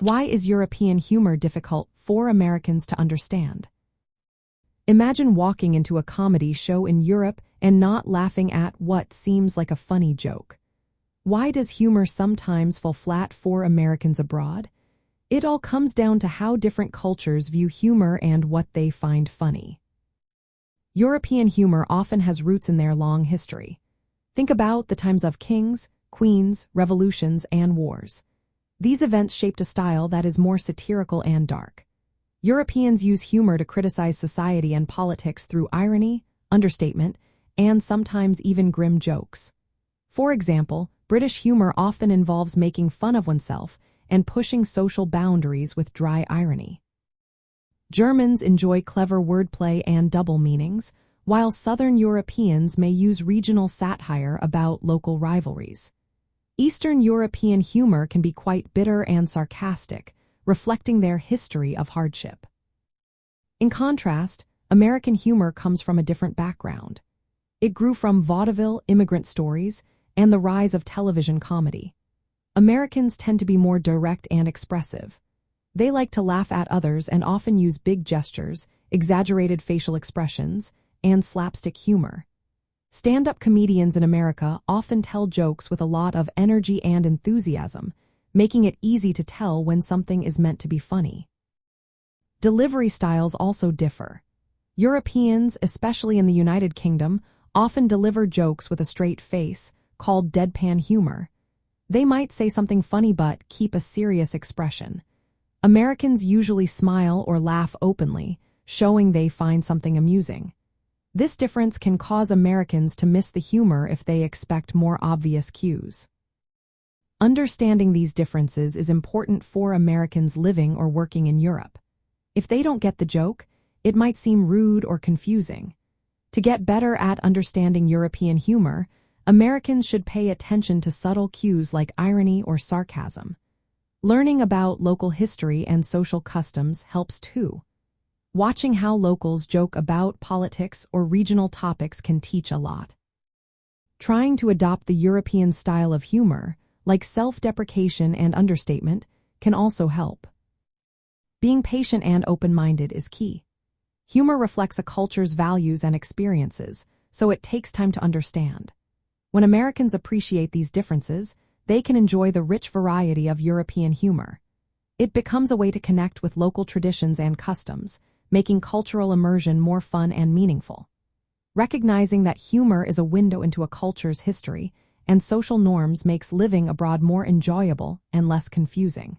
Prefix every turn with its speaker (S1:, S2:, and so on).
S1: Why is European humor difficult for Americans to understand? Imagine walking into a comedy show in Europe and not laughing at what seems like a funny joke. Why does humor sometimes fall flat for Americans abroad? It all comes down to how different cultures view humor and what they find funny. European humor often has roots in their long history. Think about the times of kings, queens, revolutions, and wars. These events shaped a style that is more satirical and dark. Europeans use humor to criticize society and politics through irony, understatement, and sometimes even grim jokes. For example, British humor often involves making fun of oneself and pushing social boundaries with dry irony. Germans enjoy clever wordplay and double meanings, while Southern Europeans may use regional satire about local rivalries. Eastern European humor can be quite bitter and sarcastic, reflecting their history of hardship. In contrast, American humor comes from a different background. It grew from vaudeville, immigrant stories, and the rise of television comedy. Americans tend to be more direct and expressive. They like to laugh at others and often use big gestures, exaggerated facial expressions, and slapstick humor. Stand-up comedians in America often tell jokes with a lot of energy and enthusiasm, making it easy to tell when something is meant to be funny. Delivery styles also differ. Europeans, especially in the United Kingdom, often deliver jokes with a straight face, called deadpan humor. They might say something funny but keep a serious expression. Americans usually smile or laugh openly, showing they find something amusing. This difference can cause Americans to miss the humor if they expect more obvious cues. Understanding these differences is important for Americans living or working in Europe. If they don't get the joke, it might seem rude or confusing. To get better at understanding European humor, Americans should pay attention to subtle cues like irony or sarcasm. Learning about local history and social customs helps too. Watching how locals joke about politics or regional topics can teach a lot. Trying to adopt the European style of humor, like self-deprecation and understatement, can also help. Being patient and open-minded is key. Humor reflects a culture's values and experiences, so it takes time to understand. When Americans appreciate these differences, they can enjoy the rich variety of European humor. It becomes a way to connect with local traditions and customs, making cultural immersion more fun and meaningful. Recognizing that humor is a window into a culture's history and social norms makes living abroad more enjoyable and less confusing.